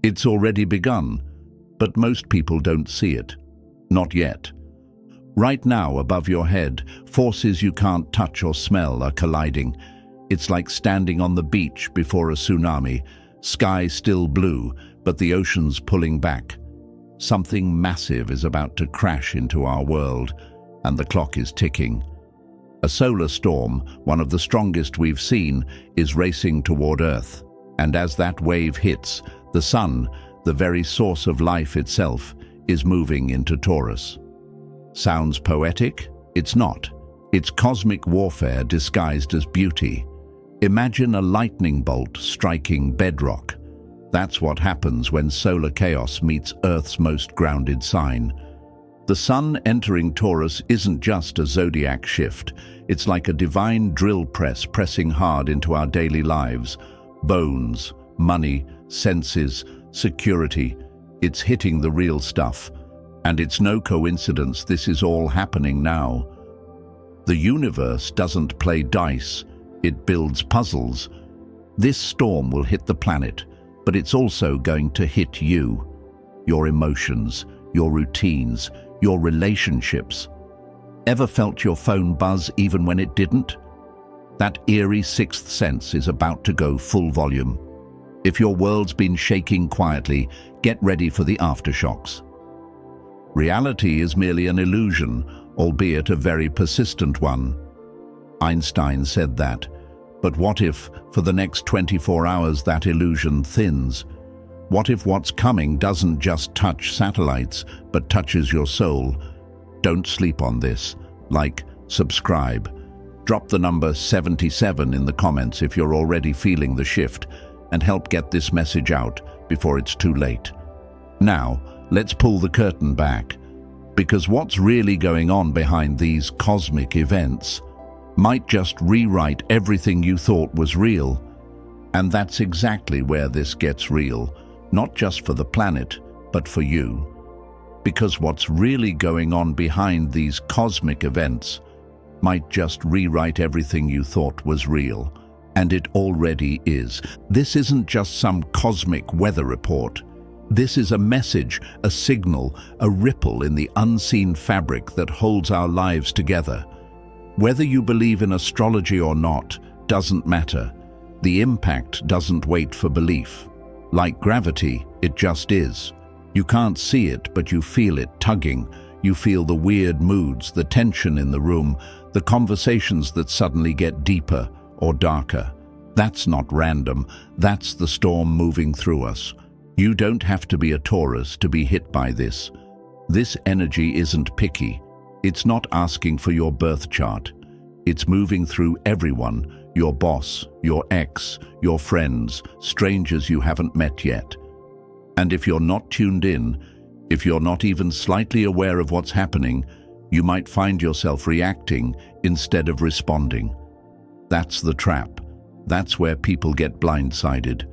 It's already begun, but most people don't see it. Not yet. Right now, above your head, forces you can't touch or smell are colliding. It's like standing on the beach before a tsunami, sky still blue, but the ocean's pulling back. Something massive is about to crash into our world, and the clock is ticking. A solar storm, one of the strongest we've seen, is racing toward Earth. And as that wave hits, the sun, the very source of life itself, is moving into Taurus. Sounds poetic? It's not. It's cosmic warfare disguised as beauty. Imagine a lightning bolt striking bedrock. That's what happens when solar chaos meets Earth's most grounded sign. The sun entering Taurus isn't just a zodiac shift. It's like a divine drill press pressing hard into our daily lives. Bones, money, senses, security. It's hitting the real stuff. And it's no coincidence this is all happening now. The universe doesn't play dice, it builds puzzles. This storm will hit the planet, but it's also going to hit you. Your emotions, your routines, your relationships. Ever felt your phone buzz even when it didn't? That eerie sixth sense is about to go full volume. If your world's been shaking quietly, get ready for the aftershocks. Reality is merely an illusion, albeit a very persistent one. Einstein said that. But what if, for the next 24 hours, that illusion thins? What if what's coming doesn't just touch satellites, but touches your soul? Don't sleep on this. Like, subscribe. Drop the number 77 in the comments if you're already feeling the shift, and help get this message out before it's too late. Now, let's pull the curtain back, because what's really going on behind these cosmic events might just rewrite everything you thought was real. And that's exactly where this gets real, not just for the planet, but for you. Because what's really going on behind these cosmic events might just rewrite everything you thought was real. And it already is. This isn't just some cosmic weather report. This is a message, a signal, a ripple in the unseen fabric that holds our lives together. Whether you believe in astrology or not doesn't matter. The impact doesn't wait for belief. Like gravity, it just is. You can't see it, but you feel it tugging. You feel the weird moods, the tension in the room, the conversations that suddenly get deeper or darker. That's not random. That's the storm moving through us. You don't have to be a Taurus to be hit by this. This energy isn't picky. It's not asking for your birth chart. It's moving through everyone, your boss, your ex, your friends, strangers you haven't met yet. And if you're not tuned in, if you're not even slightly aware of what's happening, you might find yourself reacting instead of responding. That's the trap. That's where people get blindsided.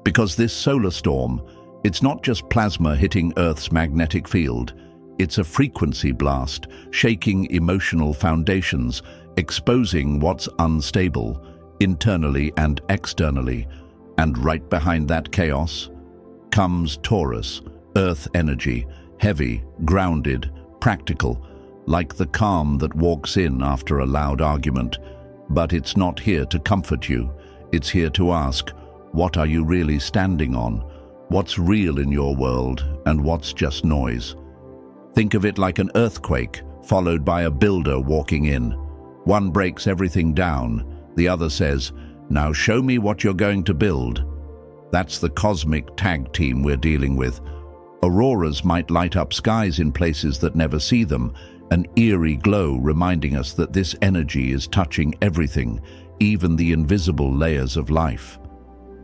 Because this solar storm, it's not just plasma hitting Earth's magnetic field. It's a frequency blast, shaking emotional foundations, exposing what's unstable, internally and externally. And right behind that chaos comes Taurus, Earth energy, heavy, grounded, practical, like the calm that walks in after a loud argument. But it's not here to comfort you. It's here to ask, what are you really standing on? What's real in your world and what's just noise? Think of it like an earthquake followed by a builder walking in. One breaks everything down. The other says, now show me what you're going to build. That's the cosmic tag team we're dealing with. Auroras might light up skies in places that never see them, an eerie glow reminding us that this energy is touching everything, even the invisible layers of life.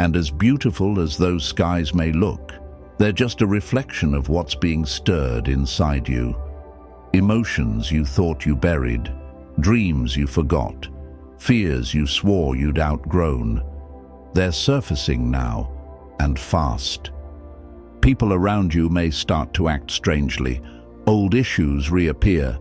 And as beautiful as those skies may look, they're just a reflection of what's being stirred inside you. Emotions you thought you buried, dreams you forgot, fears you swore you'd outgrown. They're surfacing now, and fast. People around you may start to act strangely. Old issues reappear.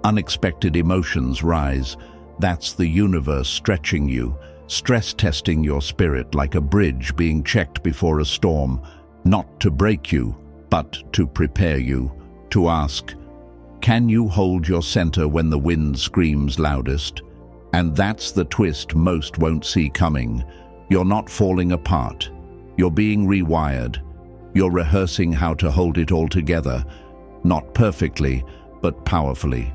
Unexpected emotions rise. That's the universe stretching you, stress testing your spirit like a bridge being checked before a storm. not to break you, but to prepare you, to ask, can you hold your center when the wind screams loudest? And that's the twist most won't see coming. You're not falling apart. You're being rewired. You're rehearsing how to hold it all together, not perfectly, but powerfully.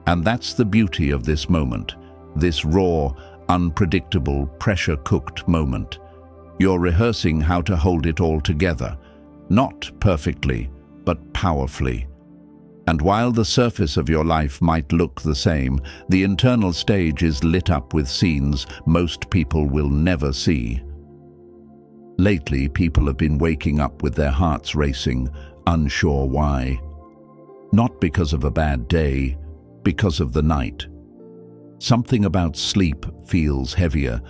And that's the beauty of this moment, this raw, unpredictable, pressure-cooked moment. You're rehearsing how to hold it all together, not perfectly, but powerfully. And while the surface of your life might look the same, the internal stage is lit up with scenes most people will never see. Lately, people have been waking up with their hearts racing, unsure why. Not because of a bad day, because of the night. Something about sleep feels heavier,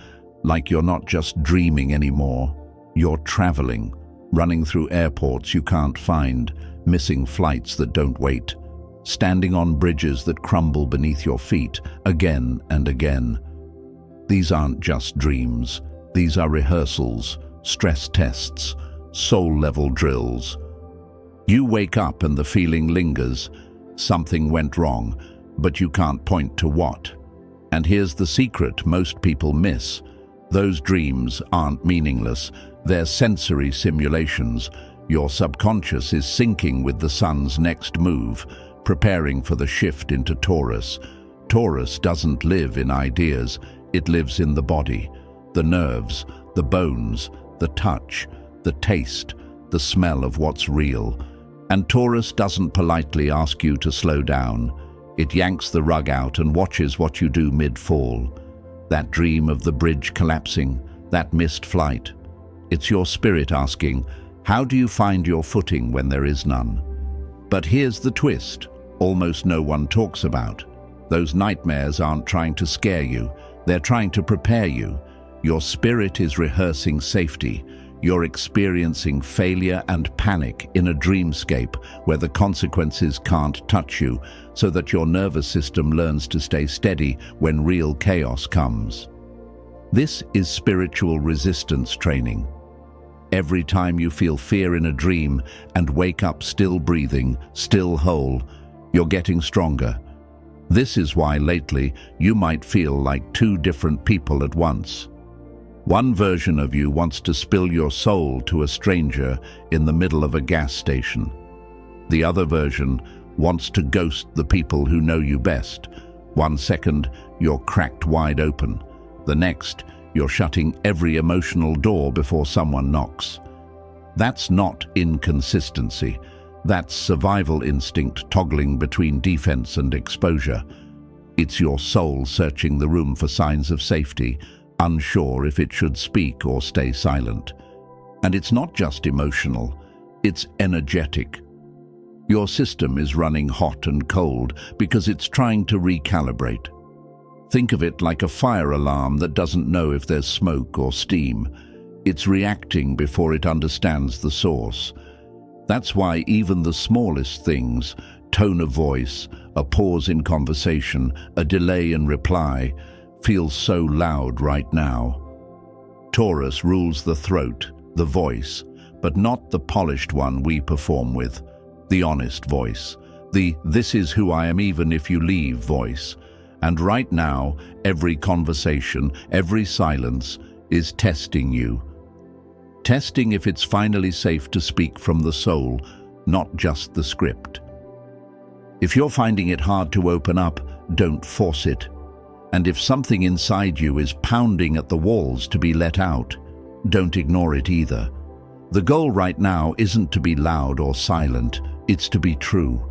like you're not just dreaming anymore. You're traveling, running through airports you can't find, missing flights that don't wait, standing on bridges that crumble beneath your feet again and again. These aren't just dreams. These are rehearsals, stress tests, soul-level drills. You wake up and the feeling lingers. Something went wrong, but you can't point to what. And here's the secret most people miss. Those dreams aren't meaningless. They're sensory simulations. Your subconscious is syncing with the sun's next move, preparing for the shift into Taurus. Taurus doesn't live in ideas. It lives in the body, the nerves, the bones, the touch, the taste, the smell of what's real. And Taurus doesn't politely ask you to slow down. It yanks the rug out and watches what you do mid-fall. That dream of the bridge collapsing, that missed flight. It's your spirit asking, how do you find your footing when there is none? But here's the twist, almost no one talks about. Those nightmares aren't trying to scare you, they're trying to prepare you. Your spirit is rehearsing safety. You're experiencing failure and panic in a dreamscape where the consequences can't touch you, so that your nervous system learns to stay steady when real chaos comes. This is spiritual resistance training. Every time you feel fear in a dream and wake up still breathing, still whole, you're getting stronger. This is why lately you might feel like two different people at once. One version of you wants to spill your soul to a stranger in the middle of a gas station. The other version wants to ghost the people who know you best. 1 second, you're cracked wide open. The next, you're shutting every emotional door before someone knocks. That's not inconsistency. That's survival instinct toggling between defense and exposure. It's your soul searching the room for signs of safety, unsure if it should speak or stay silent. And it's not just emotional, it's energetic. Your system is running hot and cold because it's trying to recalibrate. Think of it like a fire alarm that doesn't know if there's smoke or steam. It's reacting before it understands the source. That's why even the smallest things, tone of voice, a pause in conversation, a delay in reply, feels so loud right now. Taurus rules the throat, the voice, but not the polished one we perform with, the honest voice, the "this is who I am even if you leave" voice. And right now, every conversation, every silence is testing you. Testing if it's finally safe to speak from the soul, not just the script. If you're finding it hard to open up, don't force it. And if something inside you is pounding at the walls to be let out, don't ignore it either. The goal right now isn't to be loud or silent, it's to be true.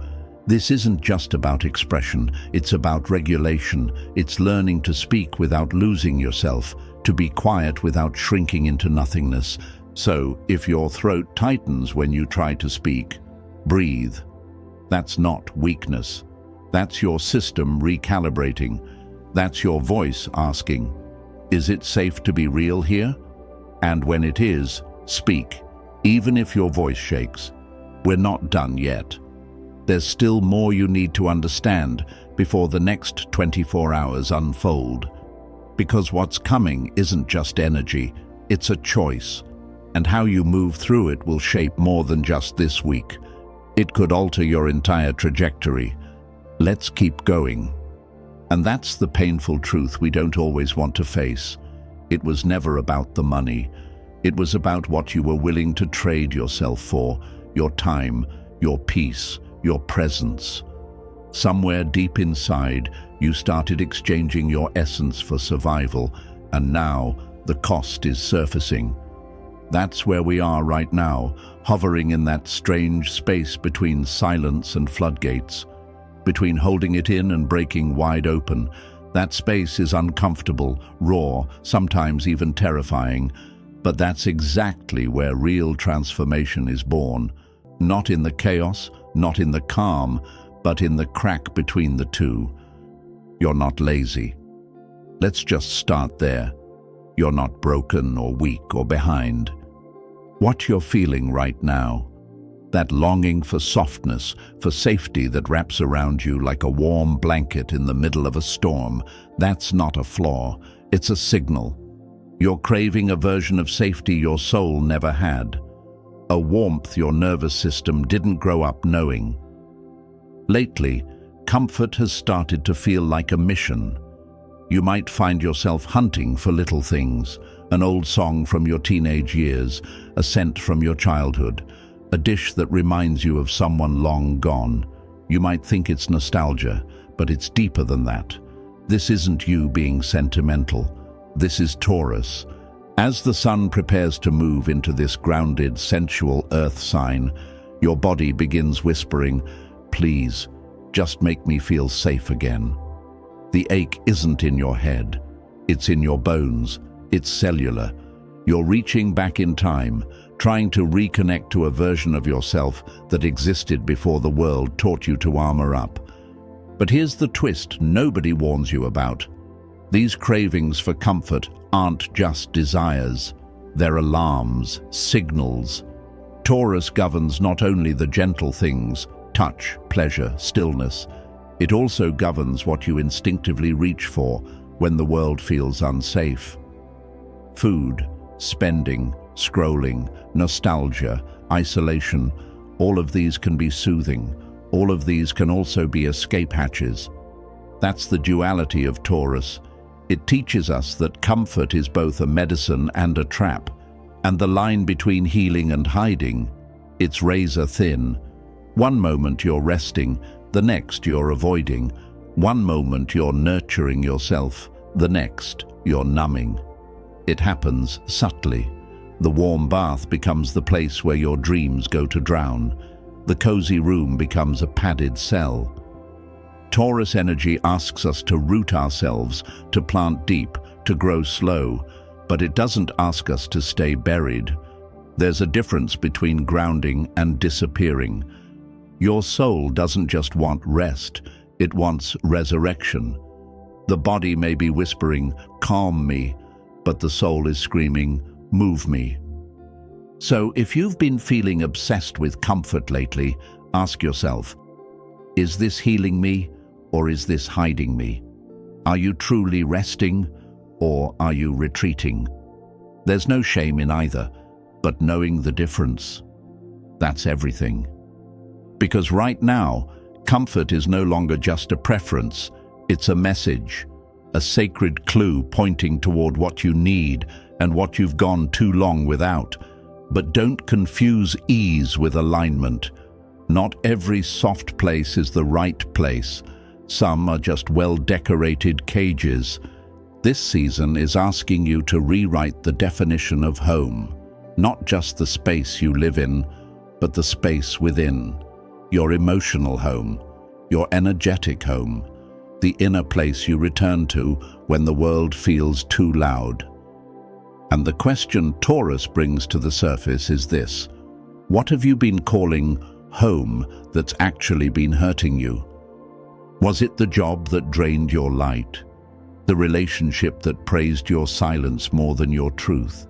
This isn't just about expression, it's about regulation. It's learning to speak without losing yourself, to be quiet without shrinking into nothingness. So, if your throat tightens when you try to speak, breathe. That's not weakness. That's your system recalibrating. That's your voice asking, is it safe to be real here? And when it is, speak, even if your voice shakes. We're not done yet. There's still more you need to understand before the next 24 hours unfold. Because what's coming isn't just energy, it's a choice. And how you move through it will shape more than just this week. It could alter your entire trajectory. Let's keep going. And that's the painful truth we don't always want to face. It was never about the money. It was about what you were willing to trade yourself for, your time, your peace, your presence. Somewhere deep inside, you started exchanging your essence for survival, and now the cost is surfacing. That's where we are right now, hovering in that strange space between silence and floodgates, between holding it in and breaking wide open. That space is uncomfortable, raw, sometimes even terrifying, but that's exactly where real transformation is born. Not in the chaos, not in the calm, but in the crack between the two. You're not lazy. Let's just start there. You're not broken or weak or behind. What you're feeling right now, that longing for softness, for safety that wraps around you like a warm blanket in the middle of a storm, that's not a flaw, it's a signal. You're craving a version of safety your soul never had, a warmth your nervous system didn't grow up knowing. Lately, comfort has started to feel like a mission. You might find yourself hunting for little things, an old song from your teenage years, a scent from your childhood, a dish that reminds you of someone long gone. You might think it's nostalgia, but it's deeper than that. This isn't you being sentimental. This is Taurus. As the sun prepares to move into this grounded, sensual earth sign, your body begins whispering, "Please, just make me feel safe again." The ache isn't in your head. It's in your bones. It's cellular. You're reaching back in time, trying to reconnect to a version of yourself that existed before the world taught you to armor up. But here's the twist nobody warns you about. These cravings for comfort aren't just desires. They're alarms, signals. Taurus governs not only the gentle things, touch, pleasure, stillness. It also governs what you instinctively reach for when the world feels unsafe. Food, spending, scrolling, nostalgia, isolation, all of these can be soothing. All of these can also be escape hatches. That's the duality of Taurus. It teaches us that comfort is both a medicine and a trap, and the line between healing and hiding, it's razor thin. One moment you're resting, the next you're avoiding. One moment you're nurturing yourself, the next you're numbing. It happens subtly. The warm bath becomes the place where your dreams go to drown. The cozy room becomes a padded cell. Taurus energy asks us to root ourselves, to plant deep, to grow slow, but it doesn't ask us to stay buried. There's a difference between grounding and disappearing. Your soul doesn't just want rest, it wants resurrection. The body may be whispering, "Calm me," but the soul is screaming, "Move me." So if you've been feeling obsessed with comfort lately, ask yourself, is this healing me or is this hiding me? Are you truly resting or are you retreating? There's no shame in either, but knowing the difference, that's everything. Because right now, comfort is no longer just a preference, it's a message, a sacred clue pointing toward what you need and what you've gone too long without. But don't confuse ease with alignment. Not every soft place is the right place. Some are just well-decorated cages. This season is asking you to rewrite the definition of home. Not just the space you live in, but the space within. Your emotional home, your energetic home, the inner place you return to when the world feels too loud. And the question Taurus brings to the surface is this: what have you been calling home that's actually been hurting you? Was it the job that drained your light? The relationship that praised your silence more than your truth?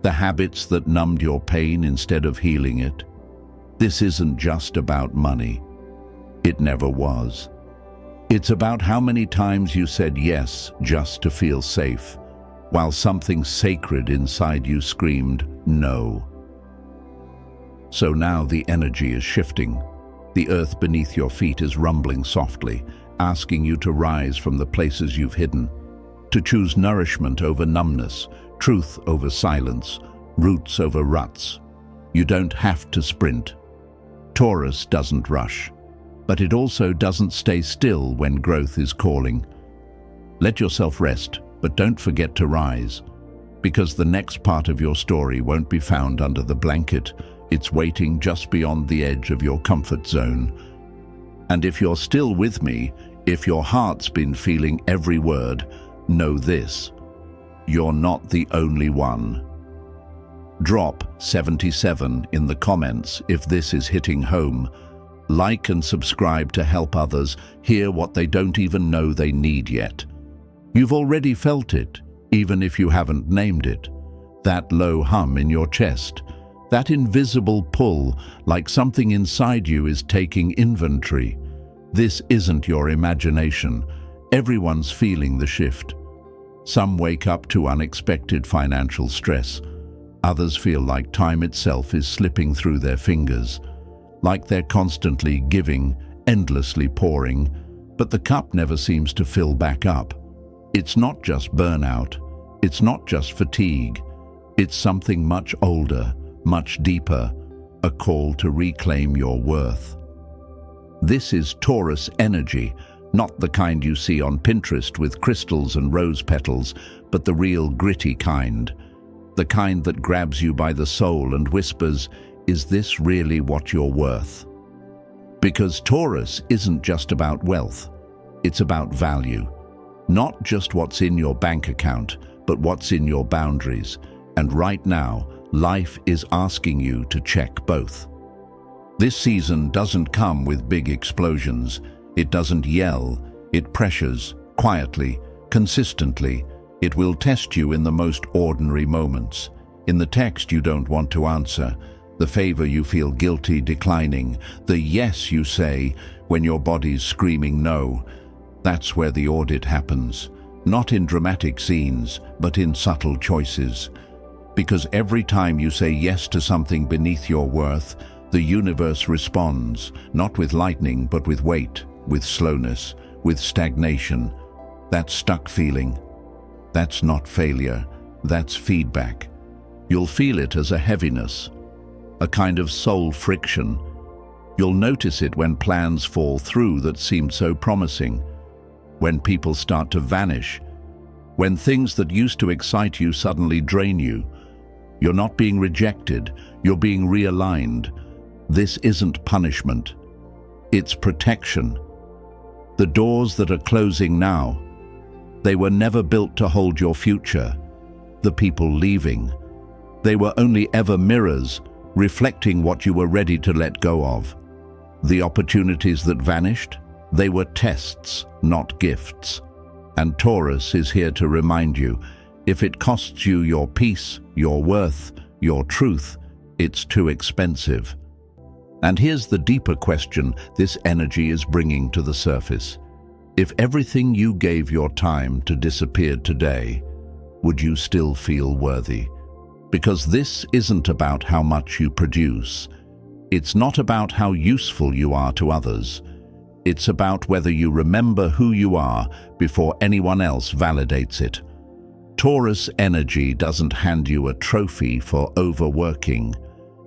The habits that numbed your pain instead of healing it? This isn't just about money. It never was. It's about how many times you said yes just to feel safe, while something sacred inside you screamed, no. So now the energy is shifting. The earth beneath your feet is rumbling softly, asking you to rise from the places you've hidden, to choose nourishment over numbness, truth over silence, roots over ruts. You don't have to sprint. Taurus doesn't rush, but it also doesn't stay still when growth is calling. Let yourself rest, but don't forget to rise, because the next part of your story won't be found under the blanket. It's waiting just beyond the edge of your comfort zone. And if you're still with me, if your heart's been feeling every word, know this: you're not the only one. Drop 77 in the comments if this is hitting home. Like and subscribe to help others hear what they don't even know they need yet. You've already felt it, even if you haven't named it. That low hum in your chest, that invisible pull, like something inside you is taking inventory. This isn't your imagination. Everyone's feeling the shift. Some wake up to unexpected financial stress. Others feel like time itself is slipping through their fingers, like they're constantly giving, endlessly pouring, but the cup never seems to fill back up. It's not just burnout. It's not just fatigue. It's something much older, much deeper, a call to reclaim your worth. This is Taurus energy, not the kind you see on Pinterest with crystals and rose petals, but the real gritty kind. The kind that grabs you by the soul and whispers, "Is this really what you're worth?" Because Taurus isn't just about wealth, it's about value. Not just what's in your bank account, but what's in your boundaries. And right now, life is asking you to check both. This season doesn't come with big explosions. It doesn't yell. It pressures, quietly, consistently. It will test you in the most ordinary moments. In the text you don't want to answer, the favor you feel guilty declining, the yes you say when your body's screaming no. That's where the audit happens. Not in dramatic scenes, but in subtle choices. Because every time you say yes to something beneath your worth, the universe responds, not with lightning, but with weight, with slowness, with stagnation. That stuck feeling, that's not failure, that's feedback. You'll feel it as a heaviness, a kind of soul friction. You'll notice it when plans fall through that seemed so promising, when people start to vanish, when things that used to excite you suddenly drain you. You're not being rejected, you're being realigned. This isn't punishment, it's protection. The doors that are closing now, they were never built to hold your future. The people leaving, they were only ever mirrors, reflecting what you were ready to let go of. The opportunities that vanished, they were tests, not gifts. And Taurus is here to remind you, if it costs you your peace, your worth, your truth, it's too expensive. And here's the deeper question this energy is bringing to the surface. If everything you gave your time to disappeared today, would you still feel worthy? Because this isn't about how much you produce. It's not about how useful you are to others. It's about whether you remember who you are before anyone else validates it. Taurus energy doesn't hand you a trophy for overworking.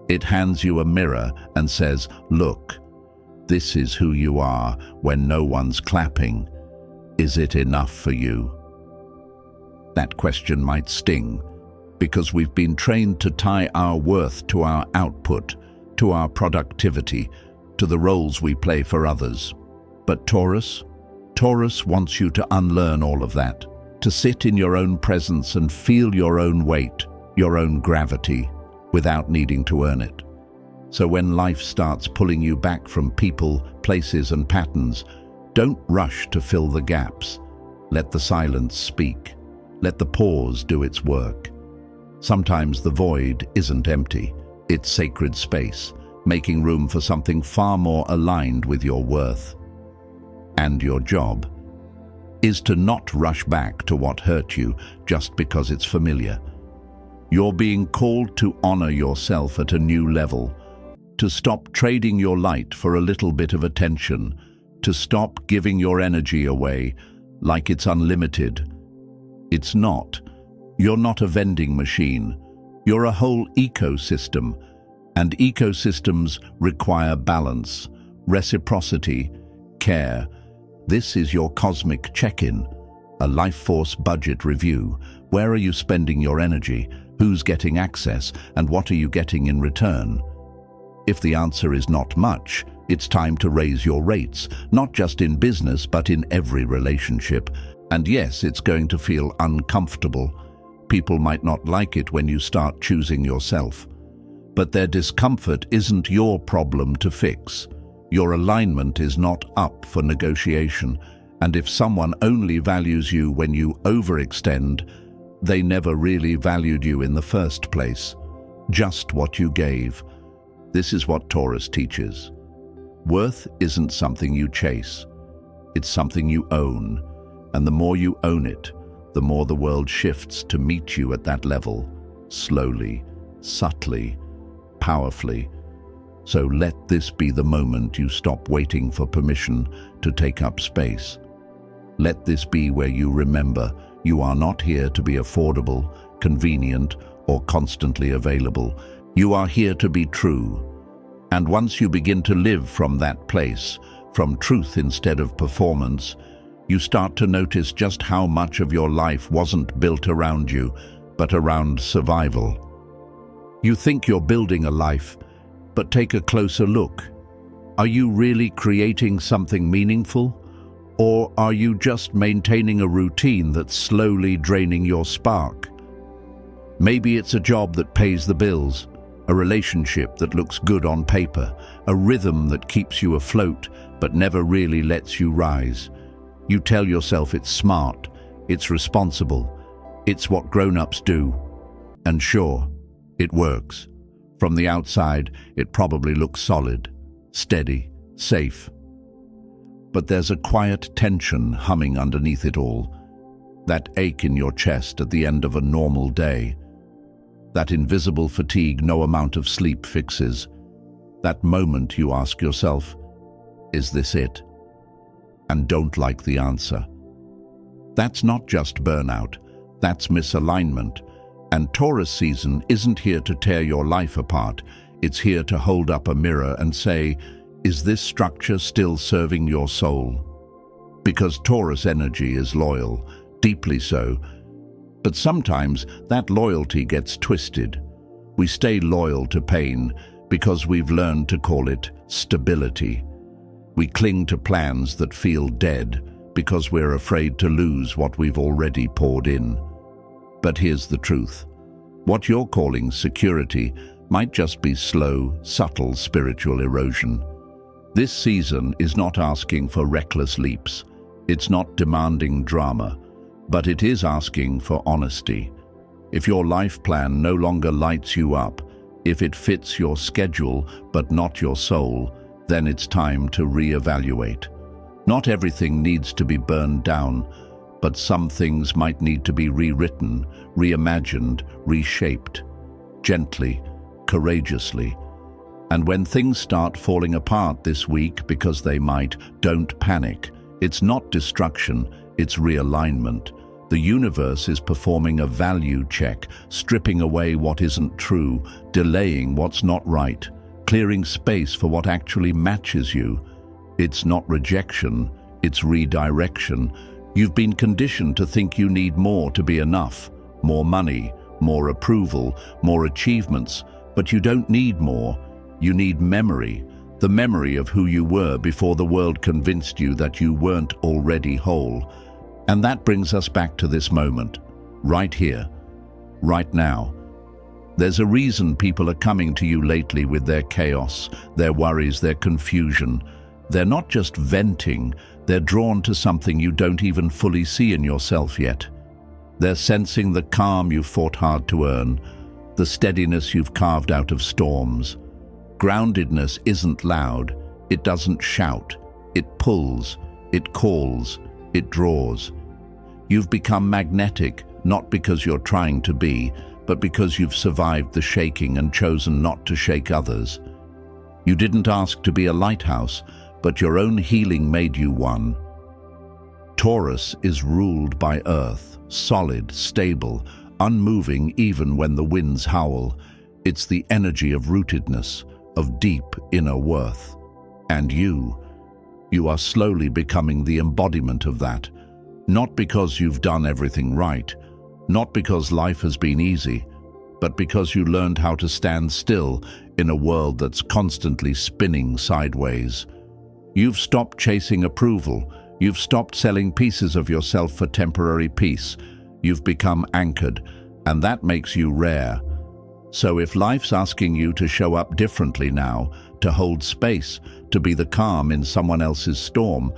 It hands you a mirror and says, look, this is who you are when no one's clapping. Is it enough for you? That question might sting, because we've been trained to tie our worth to our output, to our productivity, to the roles we play for others. But Taurus wants you to unlearn all of that, to sit in your own presence and feel your own weight, your own gravity, without needing to earn it. So when life starts pulling you back from people, places, and patterns, don't rush to fill the gaps. Let the silence speak. Let the pause do its work. Sometimes the void isn't empty. It's sacred space, making room for something far more aligned with your worth. And your job is to not rush back to what hurt you just because it's familiar. You're being called to honor yourself at a new level, to stop trading your light for a little bit of attention, to stop giving your energy away like it's unlimited. It's not. You're not a vending machine. You're a whole ecosystem, and ecosystems require balance, reciprocity, care. This is your cosmic check-in, a life force budget review. Where are you spending your energy? Who's getting access? And what are you getting in return? If the answer is not much, it's time to raise your rates, not just in business, but in every relationship. And yes, it's going to feel uncomfortable. People might not like it when you start choosing yourself. But their discomfort isn't your problem to fix. Your alignment is not up for negotiation. And if someone only values you when you overextend, they never really valued you in the first place. Just what you gave. This is what Taurus teaches. Worth isn't something you chase. It's something you own. And the more you own it, the more the world shifts to meet you at that level. Slowly, subtly, powerfully. So let this be the moment you stop waiting for permission to take up space. Let this be where you remember you are not here to be affordable, convenient, or constantly available. You are here to be true. And once you begin to live from that place, from truth instead of performance, you start to notice just how much of your life wasn't built around you, but around survival. You think you're building a life, but take a closer look. Are you really creating something meaningful? Or are you just maintaining a routine that's slowly draining your spark? Maybe it's a job that pays the bills, a relationship that looks good on paper, a rhythm that keeps you afloat but never really lets you rise. You tell yourself it's smart, it's responsible, it's what grown-ups do. And sure, it works. From the outside, it probably looks solid, steady, safe. But there's a quiet tension humming underneath it all. That ache in your chest at the end of a normal day. That invisible fatigue no amount of sleep fixes. That moment you ask yourself, is this it? And don't like the answer. That's not just burnout, that's misalignment. And Taurus season isn't here to tear your life apart. It's here to hold up a mirror and say, is this structure still serving your soul? Because Taurus energy is loyal, deeply so. But sometimes that loyalty gets twisted. We stay loyal to pain because we've learned to call it stability. We cling to plans that feel dead because we're afraid to lose what we've already poured in. But here's the truth. What you're calling security might just be slow, subtle spiritual erosion. This season is not asking for reckless leaps. It's not demanding drama, but it is asking for honesty. If your life plan no longer lights you up, if it fits your schedule but not your soul, then it's time to reevaluate. Not everything needs to be burned down, but some things might need to be rewritten, reimagined, reshaped. Gently, courageously. And when things start falling apart this week because they might, don't panic. It's not destruction, it's realignment. The universe is performing a value check, stripping away what isn't true, delaying what's not right, clearing space for what actually matches you. It's not rejection, it's redirection. You've been conditioned to think you need more to be enough, more money, more approval, more achievements, but you don't need more. You need memory, the memory of who you were before the world convinced you that you weren't already whole. And that brings us back to this moment, right here, right now. There's a reason people are coming to you lately with their chaos, their worries, their confusion. They're not just venting, they're drawn to something you don't even fully see in yourself yet. They're sensing the calm you've fought hard to earn, the steadiness you've carved out of storms. Groundedness isn't loud, it doesn't shout, it pulls, it calls, it draws. You've become magnetic, not because you're trying to be, but because you've survived the shaking and chosen not to shake others. You didn't ask to be a lighthouse, but your own healing made you one. Taurus is ruled by earth, solid, stable, unmoving even when the winds howl. It's the energy of rootedness, of deep inner worth. And you are slowly becoming the embodiment of that. Not because you've done everything right, not because life has been easy, but because you learned how to stand still in a world that's constantly spinning sideways. You've stopped chasing approval. You've stopped selling pieces of yourself for temporary peace. You've become anchored, and that makes you rare. So if life's asking you to show up differently now, to hold space, to be the calm in someone else's storm,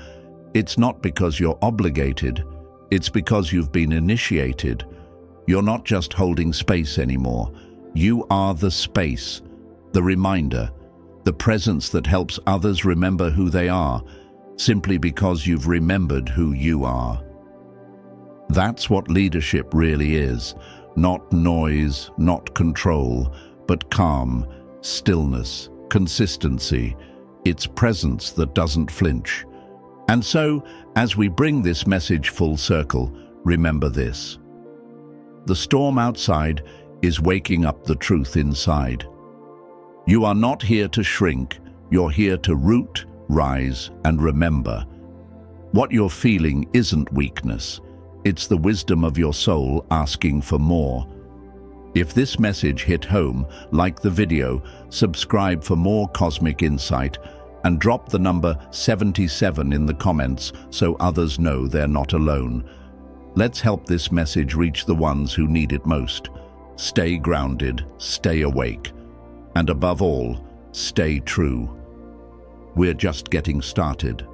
it's not because you're obligated, it's because you've been initiated. You're not just holding space anymore. You are the space, the reminder, the presence that helps others remember who they are, simply because you've remembered who you are. That's what leadership really is. Not noise, not control, but calm, stillness, consistency. It's presence that doesn't flinch. And so, as we bring this message full circle, remember this. The storm outside is waking up the truth inside. You are not here to shrink, you're here to root, rise, and remember. What you're feeling isn't weakness. It's the wisdom of your soul asking for more. If this message hit home, like the video, subscribe for more cosmic insight, and drop the number 77 in the comments so others know they're not alone. Let's help this message reach the ones who need it most. Stay grounded, stay awake, and above all, stay true. We're just getting started.